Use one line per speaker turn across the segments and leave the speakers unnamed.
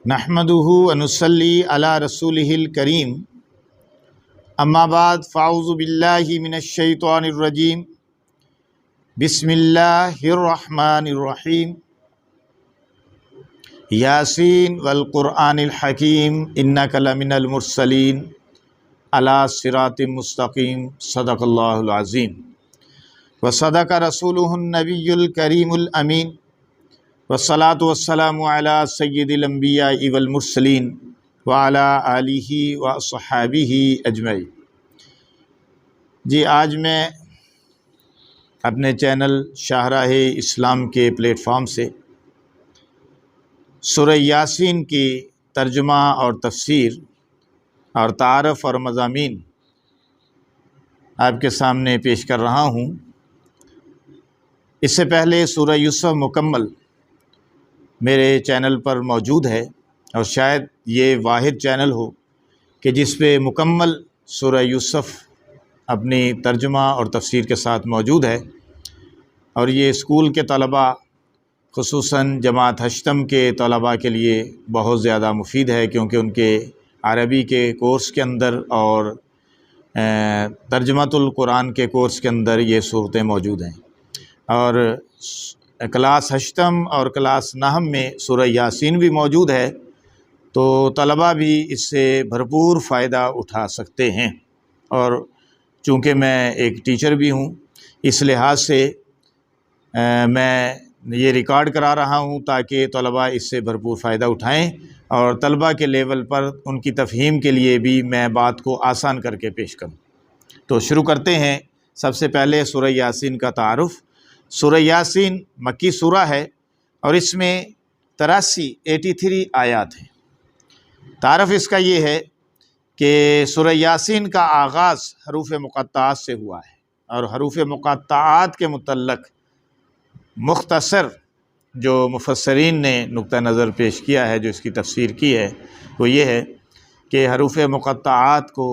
نحمدہ ونصلی علی رسولہ الکریم اما بعد فاعوذ باللہ من الشیطان الرجیم بسم اللہ الرحمن الرحیم یاسین والقرآن الحکیم انک لمن المرسلین علی صراط مستقیم صدق اللہ العظیم وصدق رسولہ النبی الکریم الامین والصلاة والسلام علی سید الانبیاء والمرسلین وعلی آلہ وصحابہ اجمعین۔ جی آج میں اپنے چینل شاہراہ اسلام کے پلیٹ فارم سے سورہ یاسین کی ترجمہ اور تفسیر اور تعارف اور مضامین آپ کے سامنے پیش کر رہا ہوں۔ اس سے پہلے سورہ یوسف مکمل میرے چینل پر موجود ہے، اور شاید یہ واحد چینل ہو کہ جس پہ مکمل سورہ یوسف اپنی ترجمہ اور تفسیر کے ساتھ موجود ہے، اور یہ اسکول کے طلباء خصوصاً جماعت ہشتم کے طلباء کے لیے بہت زیادہ مفید ہے، کیونکہ ان کے عربی کے کورس کے اندر اور ترجمۃ القرآن کے کورس کے اندر یہ صورتیں موجود ہیں، اور کلاس ہشتم اور کلاس نحم میں سورہ یاسین بھی موجود ہے، تو طلباء بھی اس سے بھرپور فائدہ اٹھا سکتے ہیں۔ اور چونکہ میں ایک ٹیچر بھی ہوں، اس لحاظ سے میں یہ ریکارڈ کرا رہا ہوں تاکہ طلباء اس سے بھرپور فائدہ اٹھائیں، اور طلباء کے لیول پر ان کی تفہیم کے لیے بھی میں بات کو آسان کر کے پیش کروں۔ تو شروع کرتے ہیں۔ سب سے پہلے سورہ یاسین کا تعارف۔ سورہ یاسین مکی سورہ ہے، اور اس میں 83 آیات ہیں۔ تعارف اس کا یہ ہے کہ سورہ یاسین کا آغاز حروف مقطعات سے ہوا ہے، اور حروف مقطعات کے متعلق مختصر جو مفسرین نے نقطہ نظر پیش کیا ہے، جو اس کی تفسیر کی ہے، وہ یہ ہے کہ حروف مقطعات کو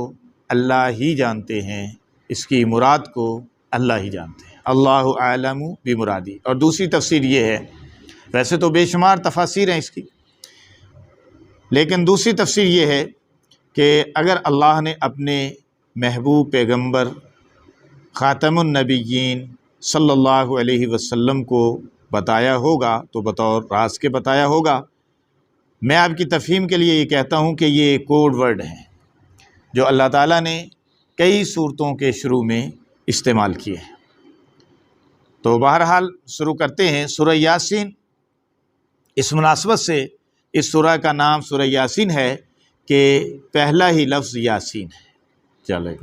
اللہ ہی جانتے ہیں، اس کی مراد کو اللہ ہی جانتے ہیں، اللہ اعلم بمرادی۔ اور دوسری تفسیر یہ ہے، ویسے تو بے شمار تفاسیر ہیں اس کی، لیکن دوسری تفسیر یہ ہے کہ اگر اللہ نے اپنے محبوب پیغمبر خاتم النبیین صلی اللہ علیہ وسلم کو بتایا ہوگا تو بطور راز کے بتایا ہوگا۔ میں آپ کی تفہیم کے لیے یہ کہتا ہوں کہ یہ کوڈ ورڈ ہیں جو اللہ تعالیٰ نے کئی صورتوں کے شروع میں استعمال کیے ہیں۔ تو بہرحال شروع کرتے ہیں۔ سورہ یاسین، اس مناسبت سے اس سورہ کا نام سورہ یاسین ہے کہ پہلا ہی لفظ یاسین ہے۔ چلے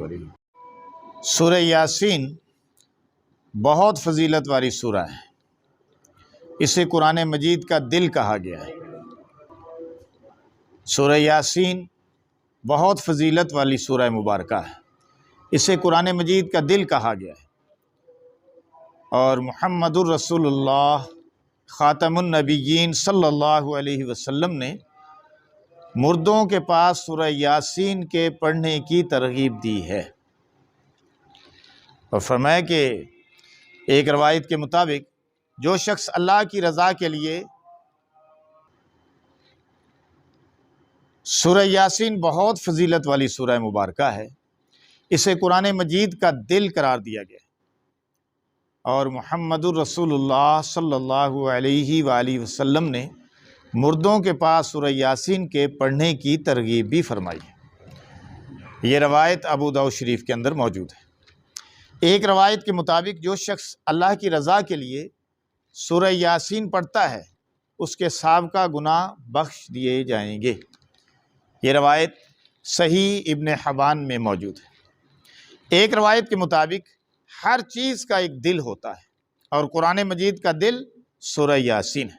سورہ یاسین بہت فضیلت والی سورہ ہے، اسے قرآن مجید کا دل کہا گیا ہے۔ سورہ یاسین بہت فضیلت والی سورہ مبارکہ ہے، اسے قرآن مجید کا دل کہا گیا ہے، اور محمد الرسول اللہ خاتم النبیین صلی اللہ علیہ وسلم نے مردوں کے پاس سورہ یاسین کے پڑھنے کی ترغیب دی ہے، اور فرمایا کہ ایک روایت کے مطابق جو شخص اللہ کی رضا کے لیے سورہ یاسین بہت فضیلت والی سورہ مبارکہ ہے، اسے قرآن مجید کا دل قرار دیا گیا، اور محمد الرسول اللہ صلی اللہ علیہ وآلہ وسلم نے مردوں کے پاس سورہ یاسین کے پڑھنے کی ترغیب بھی فرمائی ہے۔ یہ روایت ابو داؤد شریف کے اندر موجود ہے۔ ایک روایت کے مطابق جو شخص اللہ کی رضا کے لیے سورہ یاسین پڑھتا ہے، اس کے سابقہ گناہ بخش دیے جائیں گے۔ یہ روایت صحیح ابن حبان میں موجود ہے۔ ایک روایت کے مطابق ہر چیز کا ایک دل ہوتا ہے، اور قرآن مجید کا دل سورہ یاسین ہے۔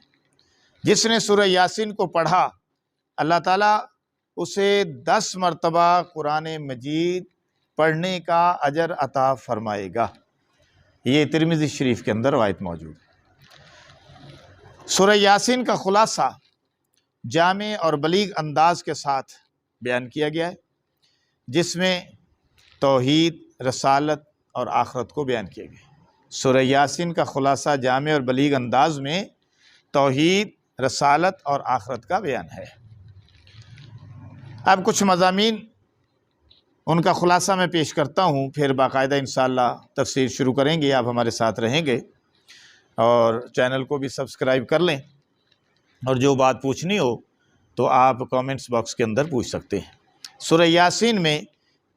جس نے سورہ یاسین کو پڑھا، اللہ تعالیٰ اسے 10 مرتبہ قرآن مجید پڑھنے کا اجر عطا فرمائے گا۔ یہ ترمذی شریف کے اندر روایت موجود ہے۔ سورہ یاسین کا خلاصہ جامع اور بلیغ انداز کے ساتھ بیان کیا گیا ہے، جس میں توحید، رسالت اور آخرت کو بیان کیا گیا ہے۔ سورہ یاسین کا خلاصہ جامع اور بلیغ انداز میں توحید، رسالت اور آخرت کا بیان ہے۔ اب کچھ مضامین ان کا خلاصہ میں پیش کرتا ہوں، پھر باقاعدہ انشاءاللہ تفسیر شروع کریں گے۔ آپ ہمارے ساتھ رہیں گے اور چینل کو بھی سبسکرائب کر لیں، اور جو بات پوچھنی ہو تو آپ کامنٹس باکس کے اندر پوچھ سکتے ہیں۔ سورہ یاسین میں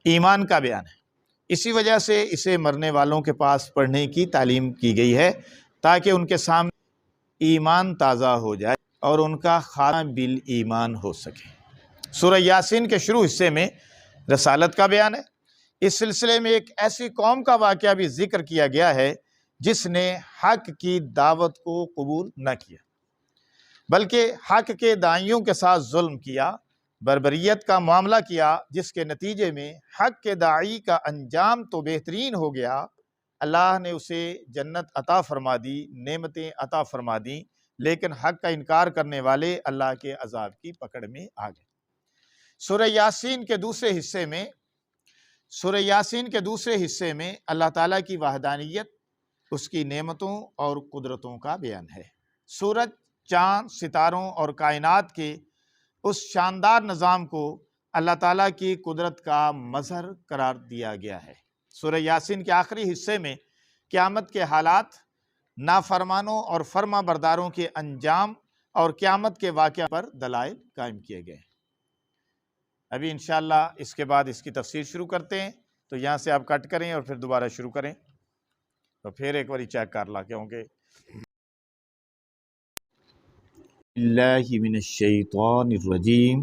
ایمان کا بیان ہے، اسی وجہ سے اسے مرنے والوں کے پاس پڑھنے کی تعلیم کی گئی ہے تاکہ ان کے سامنے ایمان تازہ ہو جائے اور ان کا خاتمہ بالایمان ہو سکے۔ سورہ یاسین کے شروع حصے میں رسالت کا بیان ہے۔ اس سلسلے میں ایک ایسی قوم کا واقعہ بھی ذکر کیا گیا ہے جس نے حق کی دعوت کو قبول نہ کیا، بلکہ حق کے داعیوں کے ساتھ ظلم کیا، بربریت کا معاملہ کیا، جس کے نتیجے میں حق کے داعی کا انجام تو بہترین ہو گیا، اللہ نے اسے جنت عطا فرما دی، نعمتیں عطا فرما دیں، لیکن حق کا انکار کرنے والے اللہ کے عذاب کی پکڑ میں آ گئے۔ سورہ یاسین کے دوسرے حصے میں اللہ تعالیٰ کی وحدانیت، اس کی نعمتوں اور قدرتوں کا بیان ہے۔ سورج، چاند، ستاروں اور کائنات کے اس شاندار نظام کو اللہ تعالیٰ کی قدرت کا مظہر قرار دیا گیا ہے۔ سورہ یاسین کے آخری حصے میں قیامت کے حالات، نافرمانوں اور فرما برداروں کے انجام اور قیامت کے واقعہ پر دلائل قائم کیے گئے ہیں۔ ابھی انشاءاللہ اس کے بعد اس کی تفسیر شروع کرتے ہیں، تو یہاں سے آپ کٹ کریں اور پھر دوبارہ شروع کریں، تو پھر ایک باری چیک کر لا کیونکہ اللہ من الشیطان الرجیم،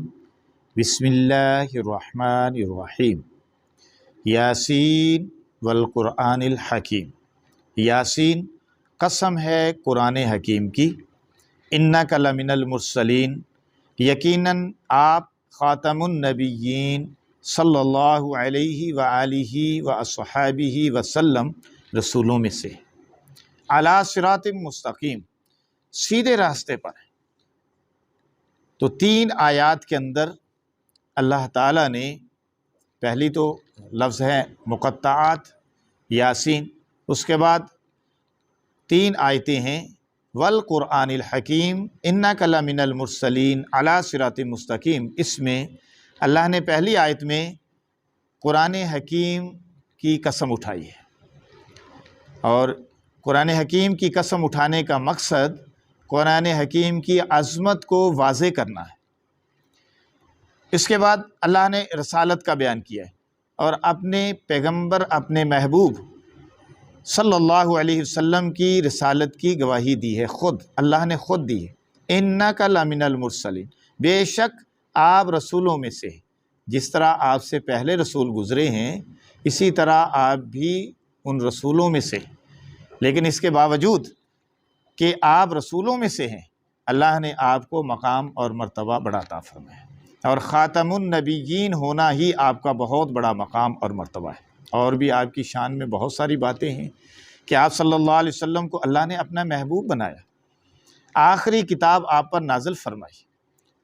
بسم اللہ الرحمن الرحیم، یاسین والقرآن الحکیم۔ یاسین قسم ہے قرآن حکیم کی، انک لمن المرسلین، یقیناً آپ خاتم النبیین صلی اللہ علیہ وآلہ واصحابہ وسلم رسولوں میں سے، علی صراط مستقیم، سیدھے راستے پر ہیں۔ تو 3 آیات کے اندر اللہ تعالیٰ نے، پہلی تو لفظ ہے مقطعات یاسین، اس کے بعد 3 آیتیں ہیں والقرآن الحکیم انک لمن المرسلین علی صراط مستقیم۔ اس میں اللہ نے پہلی آیت میں قرآن حکیم کی قسم اٹھائی ہے، اور قرآن حکیم کی قسم اٹھانے کا مقصد قرآن حکیم کی عظمت کو واضح کرنا ہے۔ اس کے بعد اللہ نے رسالت کا بیان کیا ہے اور اپنے پیغمبر، اپنے محبوب صلی اللہ علیہ وسلم کی رسالت کی گواہی دی ہے، خود اللہ نے خود دی ہے، انک لمن المرسلین، بے شک آپ رسولوں میں سے ہیں۔ جس طرح آپ سے پہلے رسول گزرے ہیں، اسی طرح آپ بھی ان رسولوں میں سے ہیں، لیکن اس کے باوجود کہ آپ رسولوں میں سے ہیں، اللہ نے آپ کو مقام اور مرتبہ بڑا عطا فرمایا، اور خاتم النبیین ہونا ہی آپ کا بہت بڑا مقام اور مرتبہ ہے۔ اور بھی آپ کی شان میں بہت ساری باتیں ہیں کہ آپ صلی اللہ علیہ وسلم کو اللہ نے اپنا محبوب بنایا، آخری کتاب آپ پر نازل فرمائی،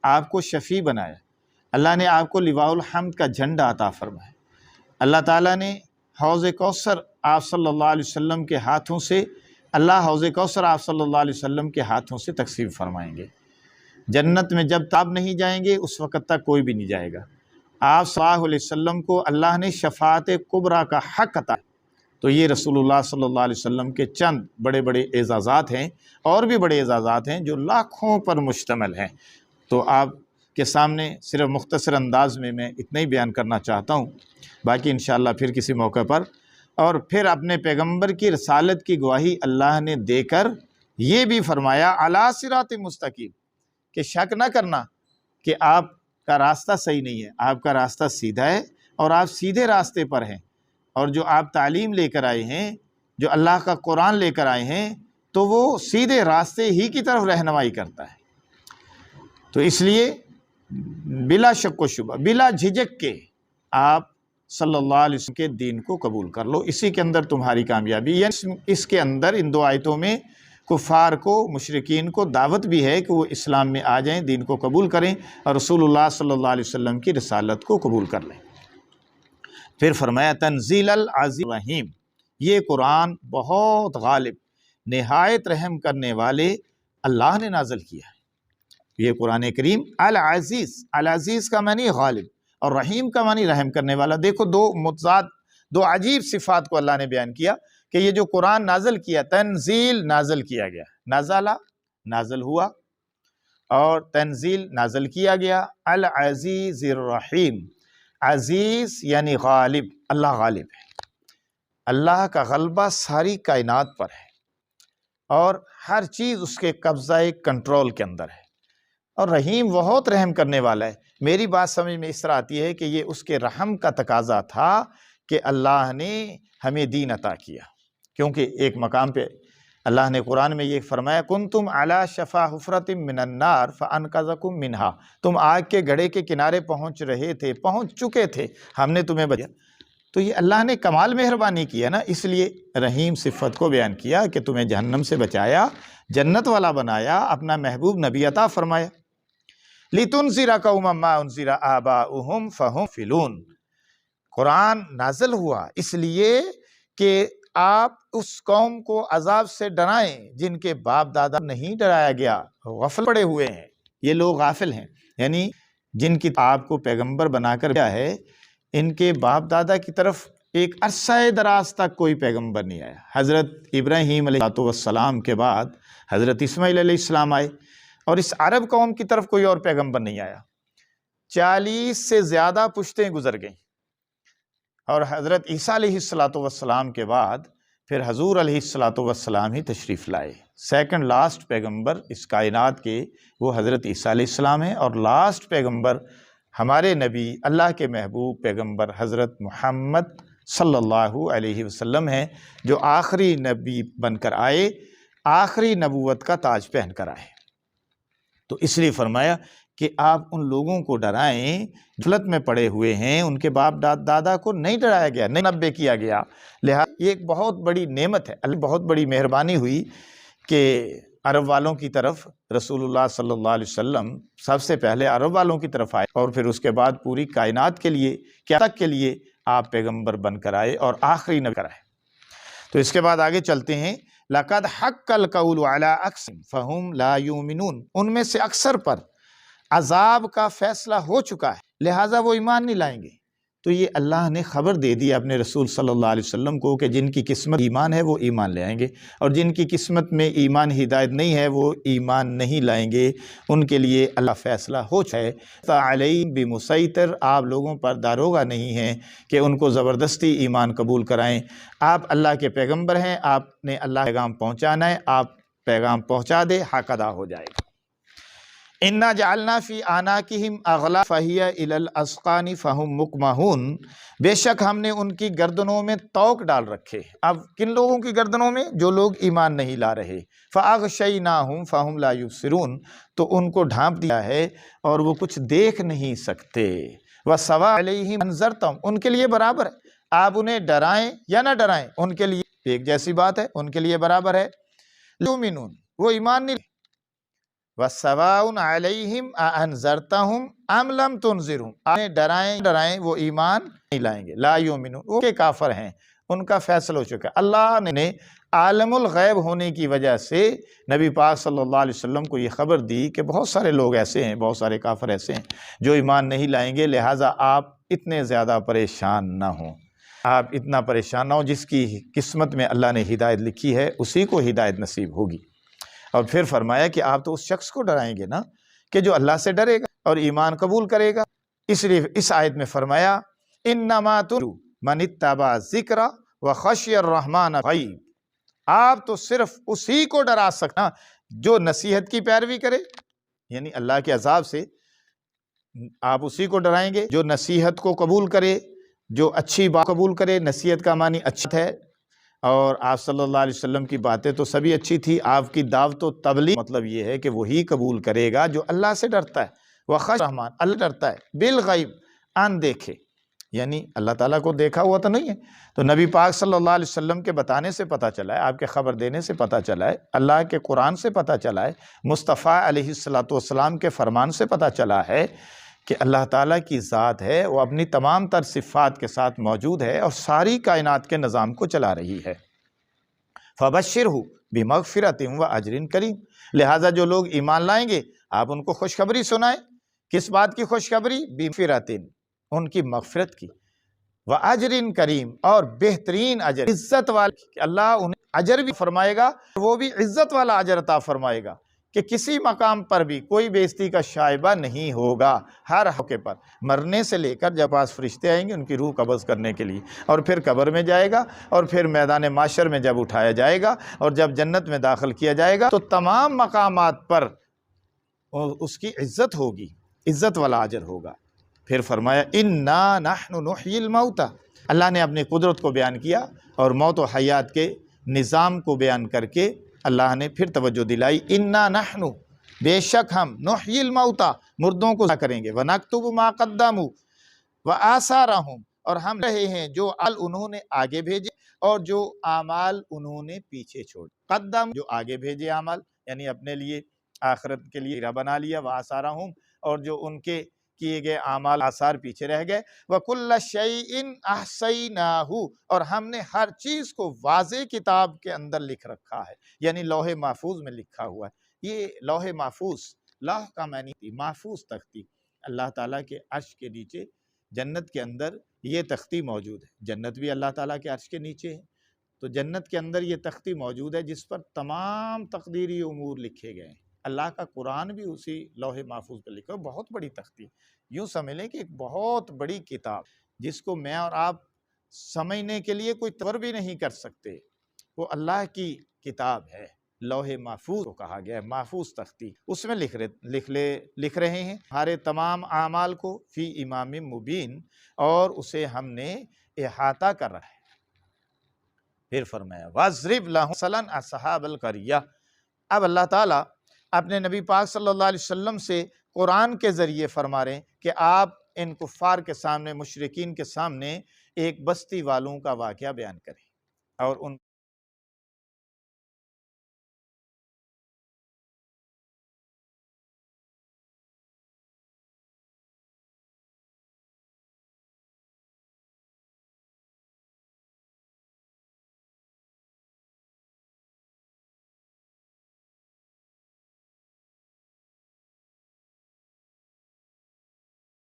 آپ کو شفیع بنایا، اللہ نے آپ کو لواء الحمد کا جھنڈا عطا فرمایا، اللہ تعالیٰ نے حوض کوثر آپ صلی اللہ علیہ وسلم کے ہاتھوں سے، اللہ حوض کوثر آپ صلی اللہ علیہ وسلم کے ہاتھوں سے تقسیم فرمائیں گے۔ جنت میں جب تک نہیں جائیں گے اس وقت تک کوئی بھی نہیں جائے گا۔ آپ صلی اللہ علیہ وسلم کو اللہ نے شفاعت کبریٰ کا حق عطا، تو یہ رسول اللہ صلی اللہ علیہ وسلم کے چند بڑے بڑے اعزازات ہیں، اور بھی بڑے اعزازات ہیں جو لاکھوں پر مشتمل ہیں۔ تو آپ کے سامنے صرف مختصر انداز میں اتنا ہی بیان کرنا چاہتا ہوں، باقی انشاءاللہ پھر کسی موقع پر۔ اور پھر اپنے پیغمبر کی رسالت کی گواہی اللہ نے دے کر یہ بھی فرمایا علی صراط مستقیم، کہ شک نہ کرنا کہ آپ کا راستہ صحیح نہیں ہے، آپ کا راستہ سیدھا ہے اور آپ سیدھے راستے پر ہیں، اور جو آپ تعلیم لے کر آئے ہیں، جو اللہ کا قرآن لے کر آئے ہیں، تو وہ سیدھے راستے ہی کی طرف رہنمائی کرتا ہے۔ تو اس لیے بلا شک و شبہ، بلا جھجک کے آپ صلی اللہ علیہ وسلم کے دین کو قبول کر لو، اسی کے اندر تمہاری کامیابی۔ یعنی اس کے اندر ان 2 آیتوں میں کفار کو، مشرکین کو دعوت بھی ہے کہ وہ اسلام میں آ جائیں، دین کو قبول کریں اور رسول اللہ صلی اللہ علیہ وسلم کی رسالت کو قبول کر لیں۔ پھر فرمایا تنزیل العزیز الرحیم، یہ قرآن بہت غالب، نہایت رحم کرنے والے اللہ نے نازل کیا ہے۔ یہ قرآن کریم العزیز، العزیز کا معنی غالب اور رحیم کا معنی رحم کرنے والا۔ دیکھو دو متضاد، دو عجیب صفات کو اللہ نے بیان کیا کہ یہ جو قرآن نازل کیا، تنزیل نازل کیا گیا، نازلہ نازل ہوا، اور تنزیل نازل کیا گیا، العزیز الرحیم، عزیز یعنی غالب، اللہ غالب ہے، اللہ کا غلبہ ساری کائنات پر ہے اور ہر چیز اس کے قبضہ کنٹرول کے اندر ہے، اور رحیم بہت رحم کرنے والا ہے۔ میری بات سمجھ میں اس طرح آتی ہے کہ یہ اس کے رحم کا تقاضا تھا کہ اللہ نے ہمیں دین عطا کیا، کیونکہ ایک مقام پہ اللہ نے قرآن میں یہ فرمایا کنتم علی شفا حفرۃ من النار فانقذکم منہا، تم آگ کے گڑھے کے کنارے پہنچ رہے تھے، پہنچ چکے تھے، ہم نے تمہیں بچایا۔ تو یہ اللہ نے کمال مہربانی کیا نا، اس لیے رحیم صفت کو بیان کیا کہ تمہیں جہنم سے بچایا، جنت والا بنایا، اپنا محبوب نبی عطا فرمایا۔ لِتُنذِرَ قَوْمًا مَّا أُنذِرَ آبَاؤُهُمْ فَهُمْ غَافِلُونَ، قرآن نازل ہوا اس لیے کہ آپ اس قوم کو عذاب سے ڈرائیں جن کے باپ دادا نہیں ڈرایا گیا، غفل پڑے ہوئے ہیں، یہ لوگ غافل ہیں، یعنی جن کی آپ کو پیغمبر بنا کر دیا ہے، ان کے باپ دادا کی طرف ایک عرصہ دراز تک کوئی پیغمبر نہیں آیا۔ حضرت ابراہیم علیہ السلام کے بعد حضرت اسماعیل علیہ السلام آئے، اور اس عرب قوم کی طرف کوئی اور پیغمبر نہیں آیا۔ 40 سے زیادہ پشتیں گزر گئیں، اور حضرت عیسیٰ علیہ السلام کے بعد پھر حضور علیہ السلام ہی تشریف لائے۔ سیکنڈ لاسٹ پیغمبر اس کائنات کے وہ حضرت عیسیٰ علیہ السلام ہیں، اور لاسٹ پیغمبر ہمارے نبی، اللہ کے محبوب پیغمبر حضرت محمد صلی اللہ علیہ وسلم ہیں، جو آخری نبی بن کر آئے، آخری نبوت کا تاج پہن کر آئے۔ تو اس لیے فرمایا کہ آپ ان لوگوں کو ڈرائیں غفلت میں پڑے ہوئے ہیں، ان کے باپ دادا کو نہیں ڈرایا گیا، نہیں نبے کیا گیا، لہٰذا یہ ایک بہت بڑی نعمت ہے، اللہ بہت بڑی مہربانی ہوئی کہ عرب والوں کی طرف رسول اللہ صلی اللہ علیہ وسلم سب سے پہلے عرب والوں کی طرف آئے، اور پھر اس کے بعد پوری کائنات کے لیے، قیامت تک کے لیے آپ پیغمبر بن کر آئے اور آخری نبی آئے۔ تو اس کے بعد آگے چلتے ہیں، لَقَدْ حَقَّ الْقَوْلُ عَلَىٰ أَكْثَرِهِمْ فَهُمْ لَا يُؤْمِنُونَ، ان میں سے اکثر پر عذاب کا فیصلہ ہو چکا ہے، لہٰذا وہ ایمان نہیں لائیں گے۔ تو یہ اللہ نے خبر دے دی اپنے رسول صلی اللہ علیہ وسلم کو کہ جن کی قسمت ایمان ہے وہ ایمان لے آئیں گے، اور جن کی قسمت میں ایمان ہدایت نہیں ہے وہ ایمان نہیں لائیں گے، ان کے لیے اللہ فیصلہ ہو چکا ہے۔ فَعَلَيْهِمْ بِمُسَيْطِرٍ، آپ لوگوں پر داروغہ نہیں ہیں کہ ان کو زبردستی ایمان قبول کرائیں۔ آپ اللہ کے پیغمبر ہیں، آپ نے اللہ کا پیغام پہنچانا ہے، آپ پیغام پہنچا دے، حق ادا ہو جائے گا۔ اِنَّا جَعَلْنَا فِي أَعْنَاقِهِمْ أَغْلَالًا فَهِيَ إِلَى الْأَذْقَانِ فَهُمْ مُقْمَحُونَ، بے شک ہم نے ان کی گردنوں میں طوق ڈال رکھے۔ اب کن لوگوں کی گردنوں میں؟ جو لوگ ایمان نہیں لا رہے۔ فَأَغْشَيْنَاهُمْ فَهُمْ لَا يُبْصِرُونَ، تو ان کو ڈھانپ دیا ہے اور وہ کچھ دیکھ نہیں سکتے۔ وَسَوَاءٌ عَلَيْهِمْ أَنذَرْتَهُمْ، ان کے لیے برابر ہے، آپ انہیں ڈرائیں یا نہ ڈرائیں، ان کے لیے ایک جیسی بات ہے، ان کے لیے برابر ہے۔ يُؤْمِنُونَ، وہ ایمان نہیں۔ وَسَوَاءٌ عَلَيْهِمْ أَأَنذَرْتَهُمْ أَمْ لَمْ تُنذِرْهُمْ، آپ ڈرائیں وہ ایمان نہیں لائیں گے۔ لا یؤمنون، وہ کہ کافر ہیں، ان کا فیصلہ ہو چکا ہے۔ اللہ نے عالم الغیب ہونے کی وجہ سے نبی پاک صلی اللہ علیہ وسلم کو یہ خبر دی کہ بہت سارے لوگ ایسے ہیں، بہت سارے کافر ایسے ہیں جو ایمان نہیں لائیں گے، لہٰذا آپ اتنے زیادہ پریشان نہ ہوں، آپ اتنا پریشان نہ ہوں، جس کی قسمت میں اللہ نے ہدایت لکھی ہے اسی کو ہدایت نصیب ہوگی۔ اور پھر فرمایا کہ آپ تو اس شخص کو ڈرائیں گے نا کہ جو اللہ سے ڈرے گا اور ایمان قبول کرے گا۔ اس لیے اس آیت میں فرمایا انما تنذر من اتبع الذکر وخشی الرحمن غیب، آپ تو صرف اسی کو ڈرا سکنا جو نصیحت کی پیروی کرے، یعنی اللہ کے عذاب سے آپ اسی کو ڈرائیں گے جو نصیحت کو قبول کرے، جو اچھی بات قبول کرے۔ نصیحت کا معنی اچھا ہے، اور آپ صلی اللہ علیہ وسلم کی باتیں تو سبھی اچھی تھی، آپ کی دعوت و تبلیغ مطلب یہ ہے کہ وہی قبول کرے گا جو اللہ سے ڈرتا ہے۔ وخشی الرحمن، اللہ ڈرتا ہے، بالغیب، ان دیکھے، یعنی اللہ تعالیٰ کو دیکھا ہوا تو نہیں ہے۔ تو نبی پاک صلی اللہ علیہ وسلم کے بتانے سے پتہ چلا ہے، آپ کے خبر دینے سے پتہ چلا ہے، اللہ کے قرآن سے پتہ چلا ہے، مصطفیٰ علیہ السلام کے فرمان سے پتہ چلا ہے کہ اللہ تعالیٰ کی ذات ہے، وہ اپنی تمام تر صفات کے ساتھ موجود ہے اور ساری کائنات کے نظام کو چلا رہی ہے۔ فَبَشِّرْهُ بِمَغْفِرَةٍ وَأَجْرٍ كَرِيمٍ، لہٰذا جو لوگ ایمان لائیں گے آپ ان کو خوشخبری سنائیں۔ کس بات کی خوشخبری؟ بِمَغْفِرَةٍ، ان کی مغفرت کی، وَأَجْرٍ کریم، اور بہترین اجر، عزت والا، کہ اللہ انہیں اجر بھی فرمائے گا، وہ بھی عزت والا اجر عطا فرمائے گا کہ کسی مقام پر بھی کوئی بے عزتی کا شائبہ نہیں ہوگا۔ ہر موقع پر، مرنے سے لے کر جب پاس فرشتے آئیں گے ان کی روح قبض کرنے کے لیے، اور پھر قبر میں جائے گا، اور پھر میدان محشر میں جب اٹھایا جائے گا، اور جب جنت میں داخل کیا جائے گا، تو تمام مقامات پر اس کی عزت ہوگی، عزت والا اجر ہوگا۔ پھر فرمایا اِنَّا نَحْنُ نُحْيِي الْمَوْتَى، اللہ نے اپنی قدرت کو بیان کیا اور موت و حیات کے نظام کو بیان کر کے اللہ نے پھر توجہ دلائی، اِنَّا نَحْنُ، بے شک ہم، نُحْيِي الْمَوْتَى، مردوں کو زندہ کریں گے، وَنَكْتُبُ مَا قَدَّمُوا وَآثَارَهُمْ، اور ہم رہے ہیں جو اعمال انہوں نے آگے بھیجے اور جو اعمال انہوں نے پیچھے چھوڑ، قدم جو آگے بھیجے اعمال، یعنی اپنے لیے آخرت کے لیے ہیرا بنا لیا، وَآثَارَهُمْ، اور جو ان کے کیے گئے اعمال آثار پیچھے رہ گئے، وَكُلَّ شَيْءٍ أَحْصَيْنَاهُ، اور ہم نے ہر چیز کو واضح کتاب کے اندر لکھ رکھا ہے، یعنی لوح محفوظ میں لکھا ہوا ہے۔ یہ لوح محفوظ، لوح کا معنی محفوظ تختی، اللہ تعالیٰ کے عرش کے نیچے جنت کے اندر یہ تختی موجود ہے۔ جنت بھی اللہ تعالیٰ کے عرش کے نیچے ہے، تو جنت کے اندر یہ تختی موجود ہے جس پر تمام تقدیری امور لکھے گئے ہیں۔ اللہ کا قرآن بھی اسی لوح محفوظ پر لکھا ہے، بہت بڑی تختی، یوں سمجھ لیں کہ ایک بہت بڑی کتاب جس کو میں اور آپ سمجھنے کے لیے کوئی تصور بھی نہیں کر سکتے، وہ اللہ کی کتاب ہے، لوح محفوظ کو کہا گیا ہے، محفوظ تختی، اس میں لکھ رہے ہیں ہمارے تمام اعمال کو فی امام مبین، اور اسے ہم نے احاطہ کر رہا ہے۔ پھر فرمایا وَاضْرِبْ لَهُمْ مَثَلًا أَصْحَابَ الْقَرْيَةِ، اب اللہ تعالیٰ اپنے نبی پاک صلی اللہ علیہ وسلم سے قرآن کے ذریعے فرما رہے ہیں کہ آپ ان کفار کے سامنے، مشرکین کے سامنے ایک بستی والوں کا واقعہ بیان کریں اور ان